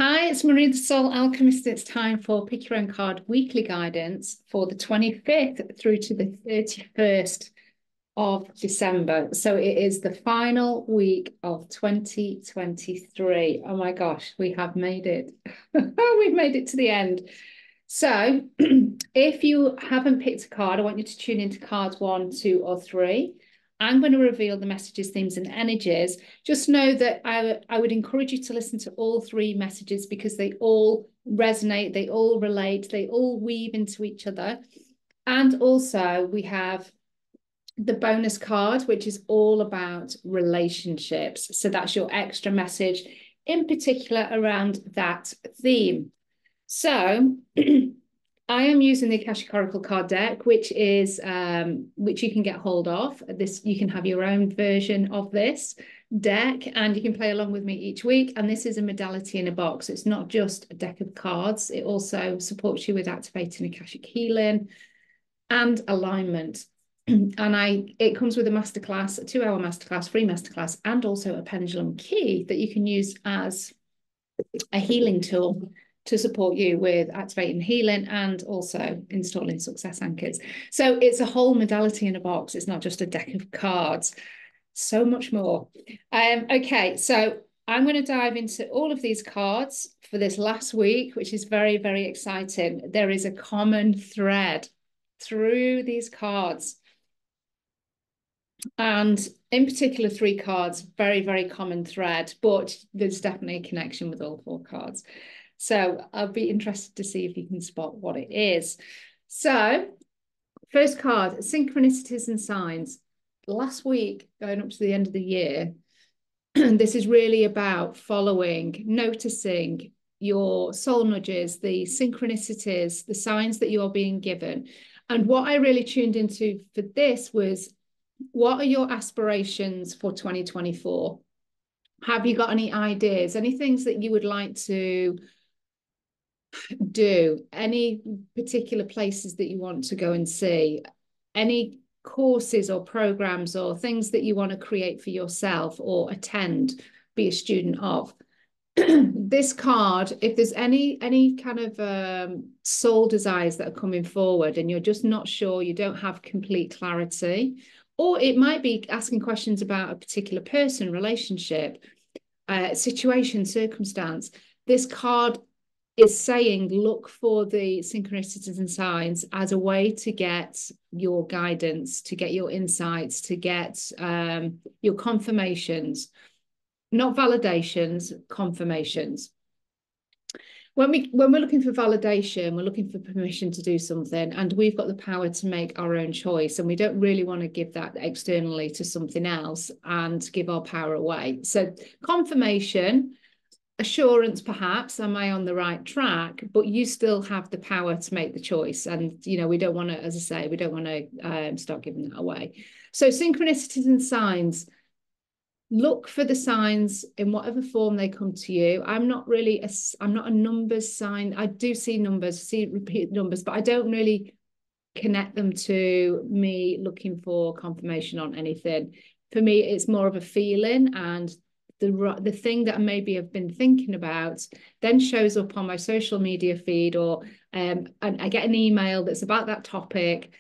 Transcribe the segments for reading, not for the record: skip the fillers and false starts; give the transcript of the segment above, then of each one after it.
Hi, it's Marina the Soul Alchemist. It's time for Pick Your Own Card weekly guidance for the 25th through to the 31st of December. So it is the final week of 2023. Oh my gosh, we have made it. We've made it to the end. So if you haven't picked a card, I want you to tune into cards 1, 2, or 3. I'm going to reveal the messages, themes, and energies. Just know that I would encourage you to listen to all three messages because they all resonate, they all relate, they all weave into each other. And also, we have the bonus card, which is all about relationships. So that's your extra message, in particular around that theme. So I am using the Akashic Oracle card deck, which you can get hold of. This you can have your own version of this deck, and you can play along with me each week. And this is a modality in a box. It's not just a deck of cards. It also supports you with activating Akashic healing and alignment. And it comes with a masterclass, a 2-hour masterclass, free masterclass, and also a pendulum key that you can use as a healing tool to support you with activating healing and also installing success anchors. So it's a whole modality in a box. It's not just a deck of cards. So much more. Okay, so I'm going to dive into all of these cards for this last week, which is very, very exciting. There is a common thread through these cards. And in particular, 3 cards, very, very common thread, but there's definitely a connection with all 4 cards. So I'll be interested to see if you can spot what it is. So first card, synchronicities and signs. Last week, going up to the end of the year, this is really about following, noticing your soul nudges, the synchronicities, the signs that you're being given. And what I really tuned into for this was, what are your aspirations for 2024? Have you got any ideas, any things that you would like to do, any particular places that you want to go and see, any courses or programs or things that you want to create for yourself or attend, be a student of? This card, if there's any kind of soul desires that are coming forward and you're just not sure, you don't have complete clarity, or it might be asking questions about a particular person, relationship, situation, circumstance. This card is saying, look for the synchronicities and signs as a way to get your guidance, to get your insights, to get your confirmations, not validations, confirmations. When we're looking for validation, we're looking for permission to do something, and we've got the power to make our own choice, and we don't really want to give that externally to something else and give our power away. So confirmation, assurance, perhaps, am I on the right track? But you still have the power to make the choice. And, we don't want to, as I say, we don't want to start giving that away. So synchronicities and signs, look for the signs in whatever form they come to you. I'm not a numbers sign. I do see numbers, see repeat numbers, but I don't really connect them to me looking for confirmation on anything. For me, it's more of a feeling, and the thing that I maybe have been thinking about then shows up on my social media feed, or and I get an email that's about that topic,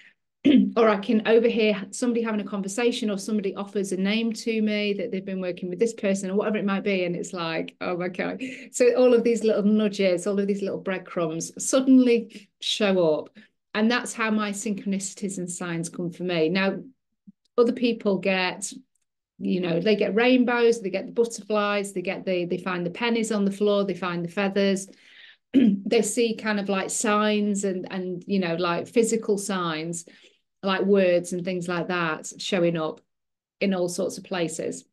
or I can overhear somebody having a conversation, or somebody offers a name to me that they've been working with this person or whatever it might be, and it's like, oh, okay. So all of these little nudges, all of these little breadcrumbs suddenly show up, and that's how my synchronicities and signs come for me. Now, other people get, they get rainbows, they get the butterflies, they find the pennies on the floor, they find the feathers. They see kind of like signs and like physical signs, like words and things like that showing up in all sorts of places.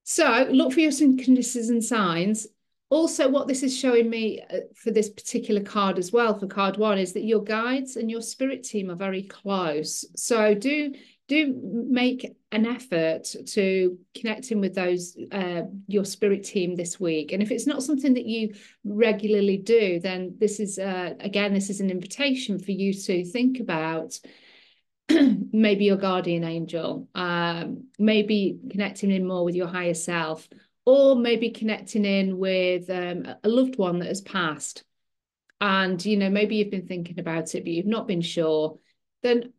So look for your synchronicities and signs. Also, what this is showing me for this particular card as well, for card 1, is that your guides and your spirit team are very close. So do make an effort to connect in with those, your spirit team this week. And if it's not something that you regularly do, then this is, again, this is an invitation for you to think about maybe your guardian angel, maybe connecting in more with your higher self, or maybe connecting in with a loved one that has passed. And, you know, maybe you've been thinking about it, but you've not been sure. Then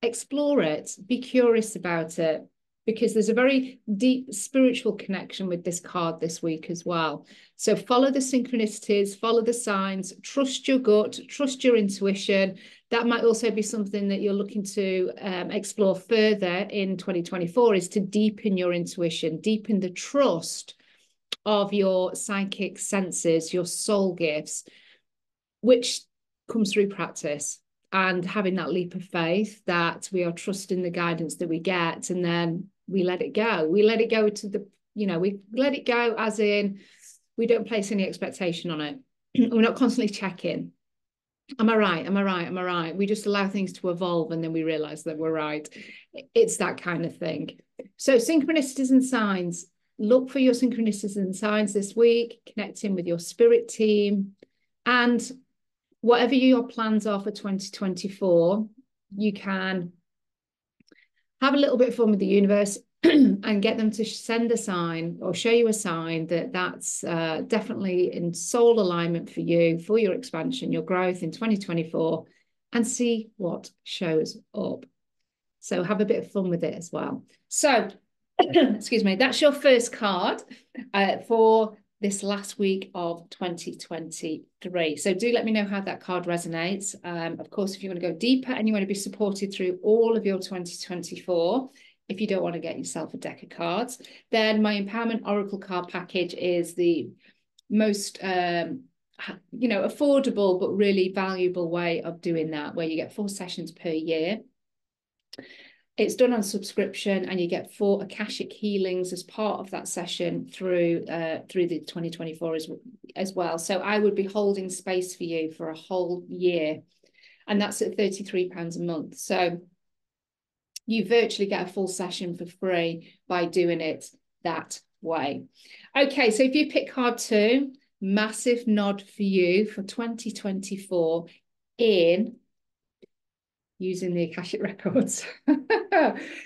explore it, be curious about it, because there's a very deep spiritual connection with this card this week as well. So follow the synchronicities, follow the signs, trust your gut, trust your intuition. That might also be something that you're looking to explore further in 2024, is to deepen your intuition, deepen the trust of your psychic senses, your soul gifts, which comes through practice and having that leap of faith that we are trusting the guidance that we get, and then we let it go. We let it go to the, you know, we let it go as in we don't place any expectation on it. We're not constantly checking. Am I right? Am I right? Am I right? We just allow things to evolve and then we realize that we're right. It's that kind of thing. So synchronicities and signs. Look for your synchronicities and signs this week, connecting with your spirit team, and whatever your plans are for 2024, you can have a little bit of fun with the universe and get them to send a sign or show you a sign that that's definitely in soul alignment for you, for your expansion, your growth in 2024, and see what shows up. So have a bit of fun with it as well. So, excuse me, that's your first card for this last week of 2023. So do let me know how that card resonates. Of course, if you want to go deeper and you want to be supported through all of your 2024, if you don't want to get yourself a deck of cards, then my Empowerment Oracle card package is the most affordable but really valuable way of doing that, where you get 4 sessions per year. It's done on subscription, and you get 4 Akashic healings as part of that session through the 2024 as well. So I would be holding space for you for a whole year, and that's at £33 a month. So you virtually get a full session for free by doing it that way. Okay, so if you pick card 2, massive nod for you for 2024 in using the Akashic Records.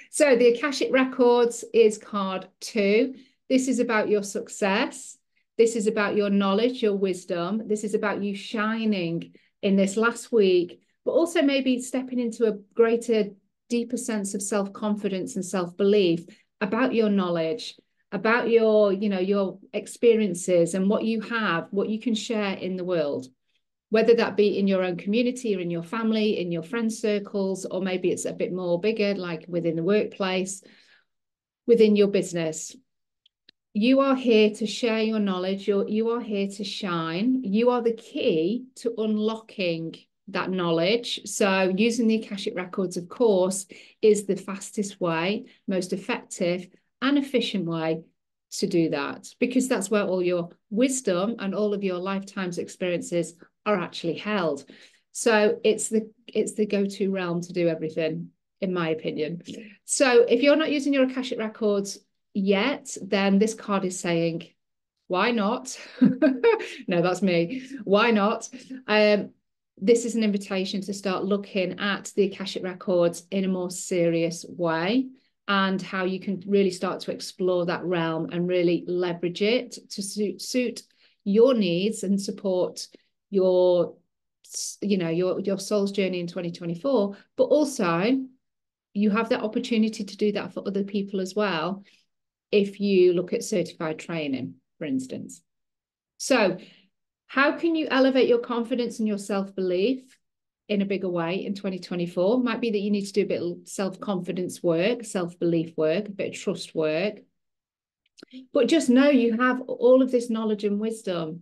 So the Akashic Records is card 2. This is about your success. This is about your knowledge, your wisdom. This is about you shining in this last week, but also maybe stepping into a greater, deeper sense of self-confidence and self-belief about your knowledge, about your, your experiences and what you have, what you can share in the world, whether that be in your own community or in your family, in your friend circles, or maybe it's a bit more bigger, like within the workplace, within your business. You are here to share your knowledge. You are here to shine. You are the key to unlocking that knowledge. So using the Akashic Records, of course, is the fastest way, most effective and efficient way to do that, because that's where all your wisdom and all of your lifetime's experiences are actually held. So it's the go-to realm to do everything, in my opinion. So if you're not using your Akashic Records yet, then this card is saying, why not? No, that's me. Why not? This is an invitation to start looking at the Akashic Records in a more serious way, and how you can really start to explore that realm and really leverage it to suit your needs and support your soul's journey in 2024. But also you have that opportunity to do that for other people as well, if you look at certified training, for instance. So how can you elevate your confidence and your self-belief in a bigger way in 2024? Might be that you need to do a bit of self-confidence work, self-belief work, a bit of trust work. But just know you have all of this knowledge and wisdom.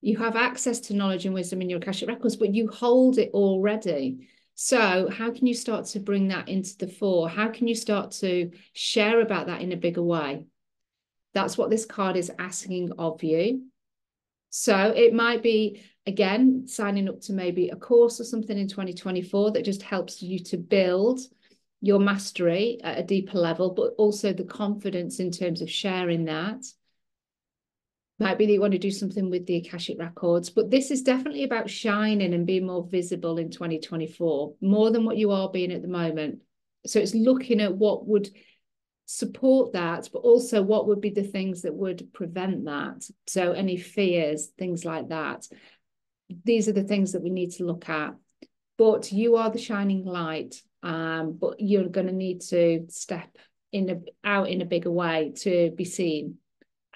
You have access to knowledge and wisdom in your Akashic Records, but you hold it already. So how can you start to bring that into the fore? How can you start to share about that in a bigger way? That's what this card is asking of you. So it might be, again, signing up to maybe a course or something in 2024 that just helps you to build your mastery at a deeper level, but also the confidence in terms of sharing that. Might be that you want to do something with the Akashic Records, but this is definitely about shining and being more visible in 2024, more than what you are being at the moment. So it's looking at what would support that, but also what would be the things that would prevent that? So any fears, things like that. These are the things that we need to look at. But you are the shining light, but you're going to need to step out in a bigger way to be seen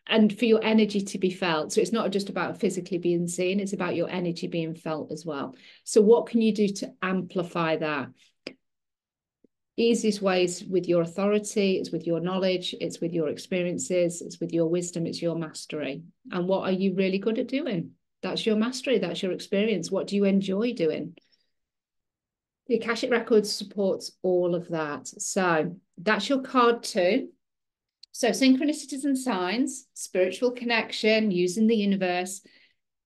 and for your energy to be felt. So it's not just about physically being seen, it's about your energy being felt as well. So what can you do to amplify that? Easiest ways with your authority, it's with your knowledge, it's with your experiences, it's with your wisdom, it's your mastery. And what are you really good at doing? That's your mastery, that's your experience. What do you enjoy doing? The Akashic Records supports all of that. So that's your card 2. So synchronicities and signs, spiritual connection, using the universe,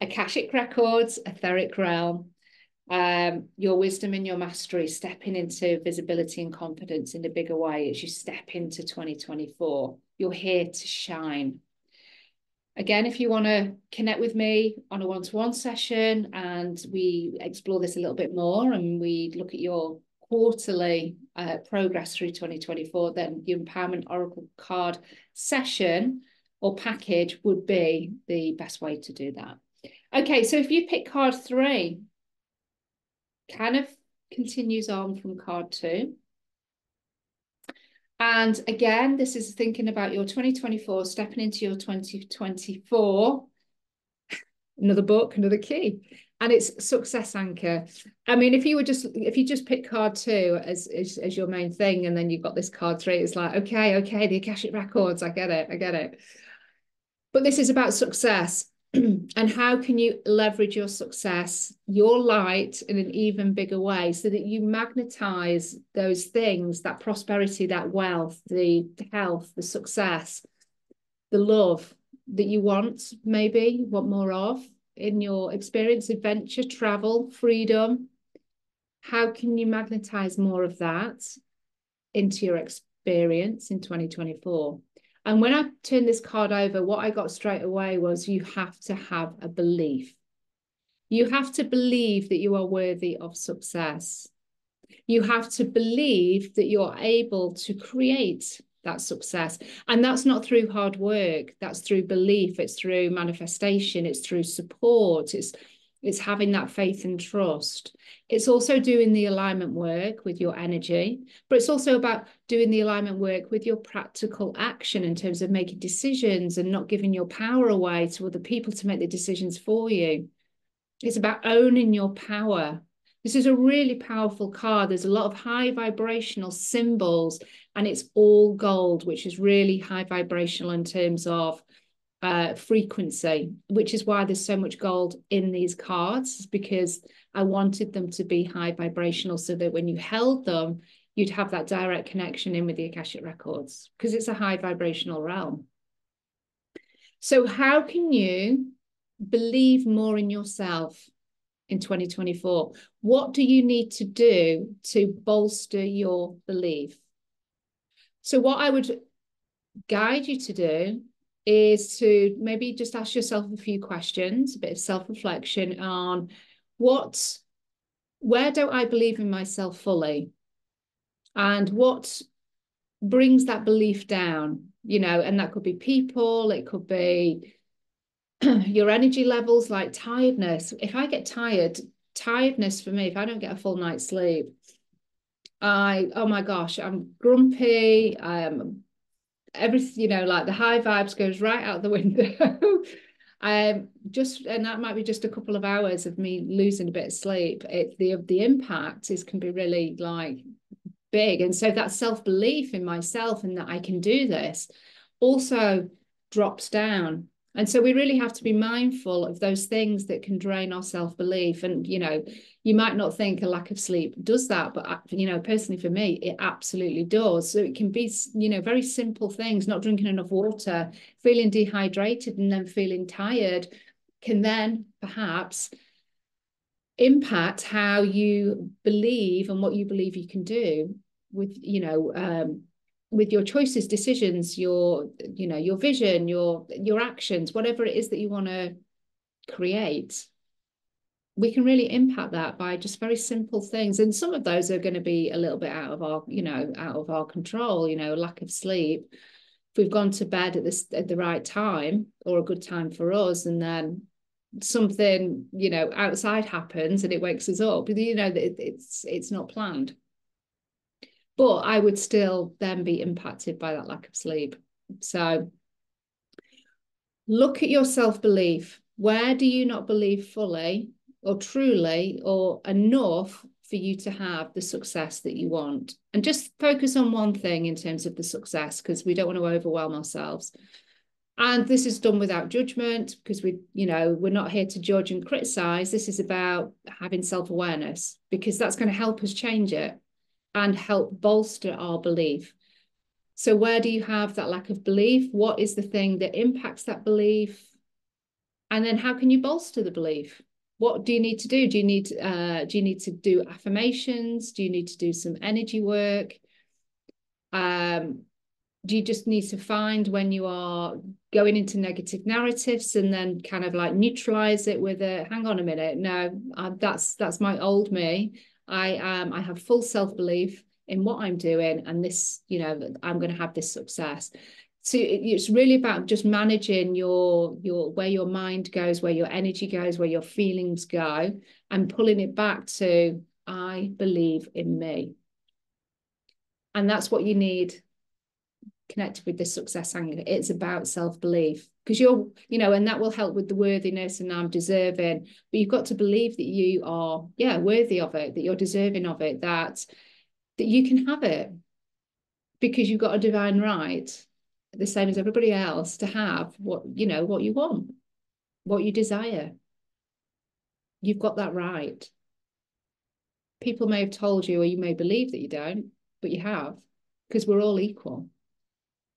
Akashic Records, etheric realm, your wisdom and your mastery, stepping into visibility and confidence in a bigger way as you step into 2024. You're here to shine. Again, if you want to connect with me on a one-to-one session and we explore this a little bit more and we look at your quarterly progress through 2024, then the Empowerment Oracle card session or package would be the best way to do that. Okay, so if you pick card 3, kind of continues on from card 2. And again, this is thinking about your 2024, stepping into your 2024. Another book, another key. And it's success anchor. I mean, if you just pick card 2 as your main thing, and then you've got this card 3, it's like, okay, the Akashic Records, I get it. But this is about success. And how can you leverage your success, your light, in an even bigger way so that you magnetize those things, that prosperity, that wealth, the health, the success, the love that you want more of in your experience, adventure, travel, freedom. How can you magnetize more of that into your experience in 2024? And when I turned this card over, what I got straight away was you have to have a belief. You have to believe that you are worthy of success. You have to believe that you're able to create that success. And that's not through hard work. That's through belief. It's through manifestation. It's through support. It's having that faith and trust. It's also doing the alignment work with your energy, but it's also about doing the alignment work with your practical action in terms of making decisions and not giving your power away to other people to make the decisions for you. It's about owning your power. This is a really powerful card. There's a lot of high vibrational symbols, and it's all gold, which is really high vibrational in terms of frequency, which is why there's so much gold in these cards, because I wanted them to be high vibrational so that when you held them, you'd have that direct connection in with the Akashic Records, because it's a high vibrational realm. So how can you believe more in yourself in 2024? What do you need to do to bolster your belief? So what I would guide you to do is to maybe just ask yourself a few questions, a bit of self-reflection on where don't I believe in myself fully? And what brings that belief down? And that could be people, it could be your energy levels, like tiredness. If I get tiredness for me, if I don't get a full night's sleep, oh my gosh, I'm grumpy. Everything, like the high vibes goes right out the window. And that might be just a couple of hours of me losing a bit of sleep. The impact can be really like big. And so that self-belief in myself and that I can do this also drops down. And so we really have to be mindful of those things that can drain our self-belief. And, you might not think a lack of sleep does that, but, personally for me, it absolutely does. So it can be, very simple things, not drinking enough water, feeling dehydrated and then feeling tired can then perhaps impact how you believe and what you believe you can do with, with your choices, decisions, your vision, your actions, whatever it is that you want to create. we can really impact that by just very simple things. And some of those are going to be a little bit out of our, out of our control, lack of sleep. If we've gone to bed at the right time, or a good time for us, and then something, outside happens and it wakes us up, that it's not planned. But I would still then be impacted by that lack of sleep. So look at your self-belief. Where do you not believe fully or truly or enough for you to have the success that you want? And just focus on one thing in terms of the success, because we don't want to overwhelm ourselves. And this is done without judgment, because we're not here to judge and criticize. This is about having self-awareness, because that's going to help us change it and help bolster our belief. So where do you have that lack of belief? What is the thing that impacts that belief? And then how can you bolster the belief? What do you need to do? Do you need to do affirmations? Do you need to do some energy work? Do you just need to find when you are going into negative narratives and then kind of like neutralize it with a, hang on a minute, no, that's my old me. I have full self-belief in what I'm doing, and this, I'm going to have this success. So it's really about just managing your where your mind goes, where your energy goes, where your feelings go, and pulling it back to, I believe in me. And that's what you need connected with this success angle. It's about self-belief, because and that will help with the worthiness and I'm deserving. But you've got to believe that you are, worthy of it, that you're deserving of it, that you can have it, because you've got a divine right, the same as everybody else, to have what you want, what you desire. You've got that right. People may have told you, or you may believe that you don't, but you have, because we're all equal.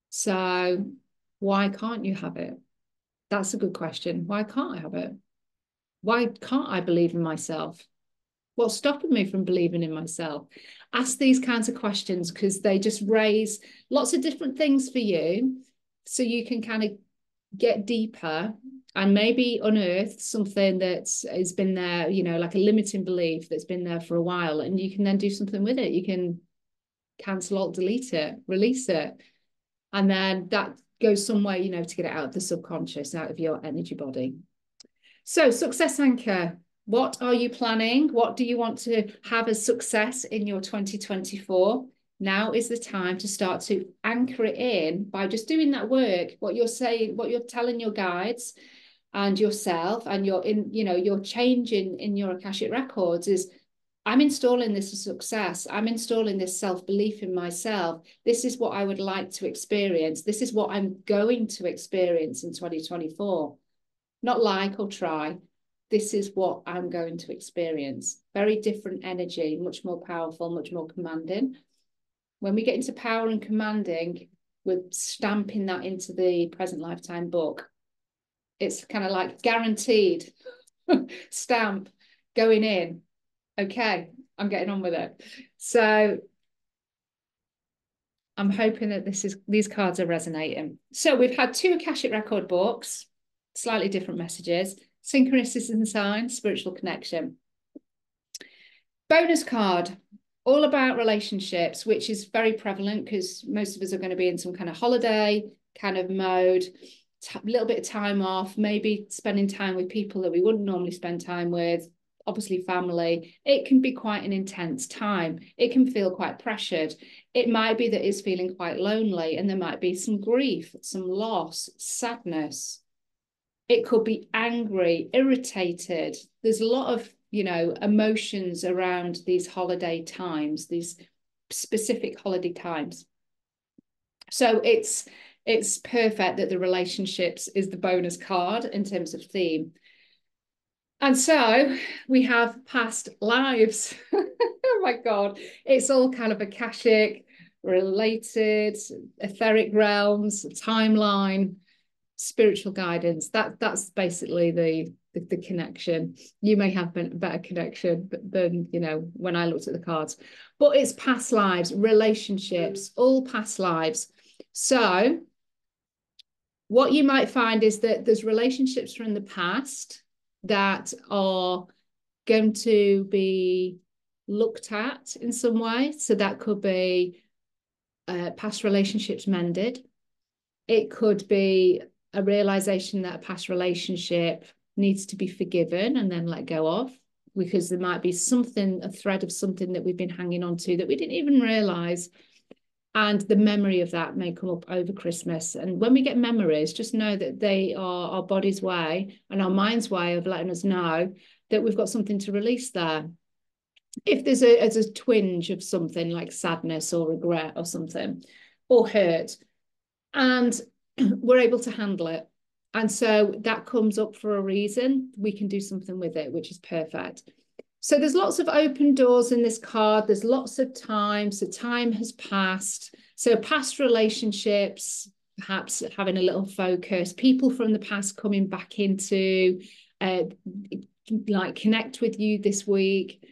So why can't you have it? That's a good question. Why can't I have it? Why can't I believe in myself? What's stopping me from believing in myself? Ask these kinds of questions, because they just raise lots of different things for you, so you can kind of get deeper and maybe unearth something that's has been there, like a limiting belief that's been there for a while, and you can then do something with it. You can cancel, alt, delete it, release it. And then that goes some way, to get it out of the subconscious, out of your energy body. So success anchor. What are you planning? What do you want to have as success in your 2024? Now is the time to start to anchor it in by just doing that work. What you're saying, what you're telling your guides and yourself, and you're changing in your Akashic records is, I'm installing this as success. I'm installing this self-belief in myself. This is what I would like to experience. This is what I'm going to experience in 2024. Not like or try. This is what I'm going to experience. Very different energy, much more powerful, much more commanding. When we get into power and commanding, we're stamping that into the present lifetime book. It's kind of like guaranteed stamp going in. Okay, I'm getting on with it. So I'm hoping that these cards are resonating. So we've had 2 Akashic record books, slightly different messages: Synchronicity and Signs, Spiritual Connection. Bonus card, all about relationships, which is very prevalent because most of us are going to be in some kind of holiday kind of mode, a little bit of time off, maybe spending time with people that we wouldn't normally spend time with. Obviously family. It can be quite an intense time. It can feel quite pressured. It might be that it's feeling quite lonely, and there might be some grief, some loss, sadness. It could be angry, irritated. There's a lot of, emotions around these holiday times, these specific holiday times. So it's perfect that the relationships is the bonus card in terms of theme. And so we have past lives. Oh my God. It's all kind of Akashic related, etheric realms, timeline, spiritual guidance. That's basically the connection. You may have a better connection than, when I looked at the cards. But it's past lives, relationships, all past lives. So what you might find is that there's relationships from the past that are going to be looked at in some way. So that could be past relationships mended. It could be a realization that a past relationship needs to be forgiven and then let go of, because there might be something, a thread of something that we've been hanging on to that we didn't even realize. And the memory of that may come up over Christmas. And when we get memories, just know that they are our body's way and our mind's way of letting us know that we've got something to release there. If there's a twinge of something like sadness or regret or something, or hurt, and we're able to handle it. And so that comes up for a reason. We can do something with it, which is perfect. So there's lots of open doors in this card. There's lots of time. So time has passed. So past relationships, perhaps having a little focus, people from the past coming back into like connect with you this week,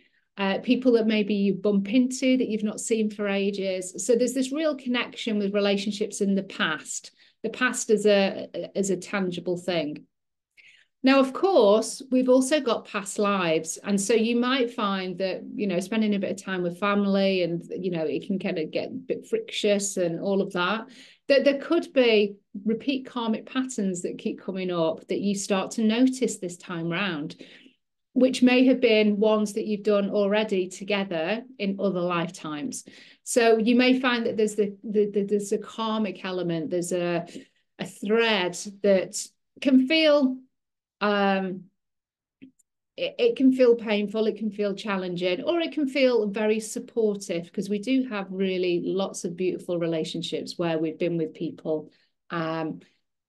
people that maybe you bump into that you've not seen for ages. So there's this real connection with relationships in the past as a tangible thing. Now, of course, we've also got past lives. And so you might find that, you know, spending a bit of time with family and, you know, it can kind of get a bit frictious and all of that, that there could be repeat karmic patterns that keep coming up that you start to notice this time round, which may have been ones that you've done already together in other lifetimes. So you may find that there's a karmic element, there's a thread that can feel it can feel painful, it can feel challenging, or it can feel very supportive, because we do have really lots of beautiful relationships where we've been with people, and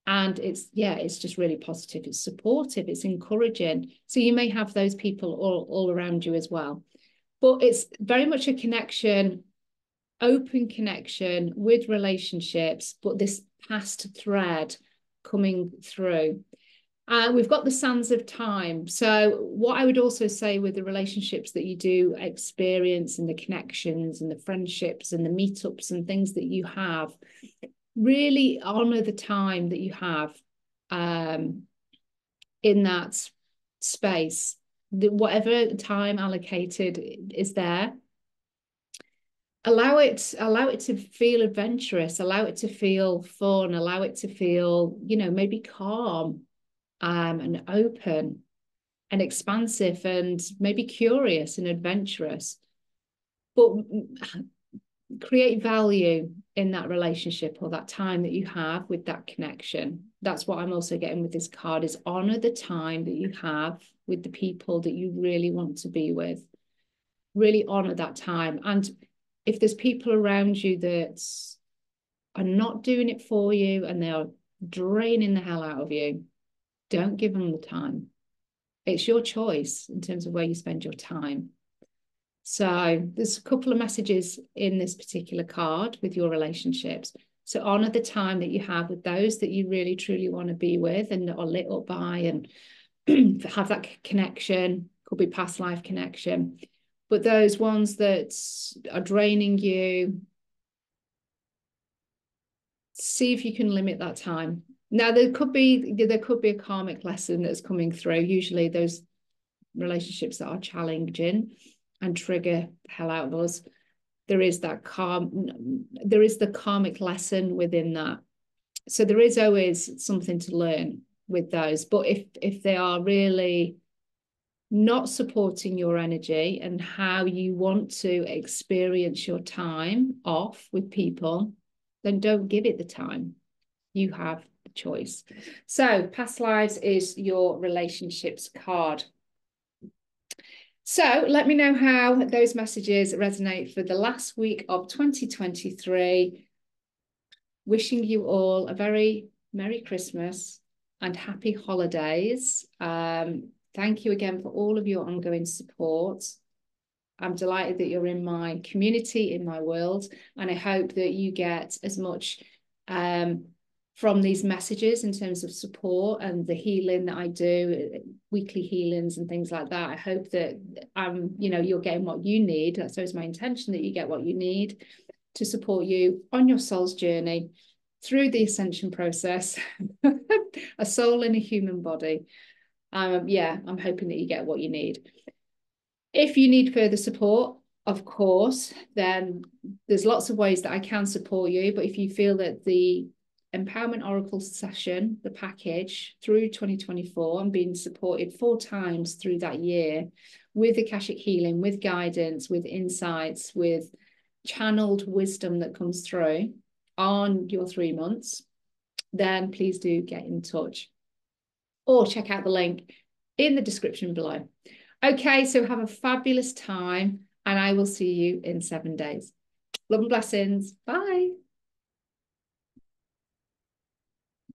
it's just really positive, it's supportive, it's encouraging. So you may have those people all around you as well, but it's very much a connection, open connection with relationships, but this past thread coming through. We've got the sands of time. So what I would also say with the relationships that you do experience and the connections and the friendships and the meetups and things that you have, really honor the time that you have in that space. Whatever time allocated is there. Allow it to feel adventurous, allow it to feel fun, allow it to feel, you know, maybe calm, and open and expansive and maybe curious and adventurous, but create value in that relationship or that time that you have with that connection. That's what I'm also getting with this card, is honor the time that you have with the people that you really want to be with. Really honor that time. And if there's people around you that are not doing it for you and they are draining the hell out of you, don't give them the time. It's your choice in terms of where you spend your time. So there's a couple of messages in this particular card with your relationships. So honor the time that you have with those that you really truly want to be with and are lit up by, and have that connection. Could be past life connection. But those ones that are draining you, see if you can limit that time. Now, there could be a karmic lesson that's coming through. Usually those relationships that are challenging and trigger the hell out of us, there is the karmic lesson within that. So there is always something to learn with those. But if they are really not supporting your energy and how you want to experience your time off with people, then don't give it the time. You have the choice. So past lives is your relationships card. So let me know how those messages resonate for the last week of 2023. Wishing you all a very Merry Christmas and happy holidays. Thank you again for all of your ongoing support. I'm delighted that you're in my community, in my world, and I hope that you get as much from these messages in terms of support and the healing that I do, weekly healings and things like that. I hope that you're getting what you need. That's always my intention, that you get what you need to support you on your soul's journey through the ascension process. A soul in a human body. I'm hoping that you get what you need. If you need further support, of course, then there's lots of ways that I can support you. But if you feel that the Empowerment Oracle session, the package through 2024, I'm being supported 4 times through that year with Akashic healing, with guidance, with insights, with channeled wisdom that comes through on your 3 months, then please do get in touch or check out the link in the description below. Okay, so have a fabulous time and I will see you in 7 days. Love and blessings. Bye.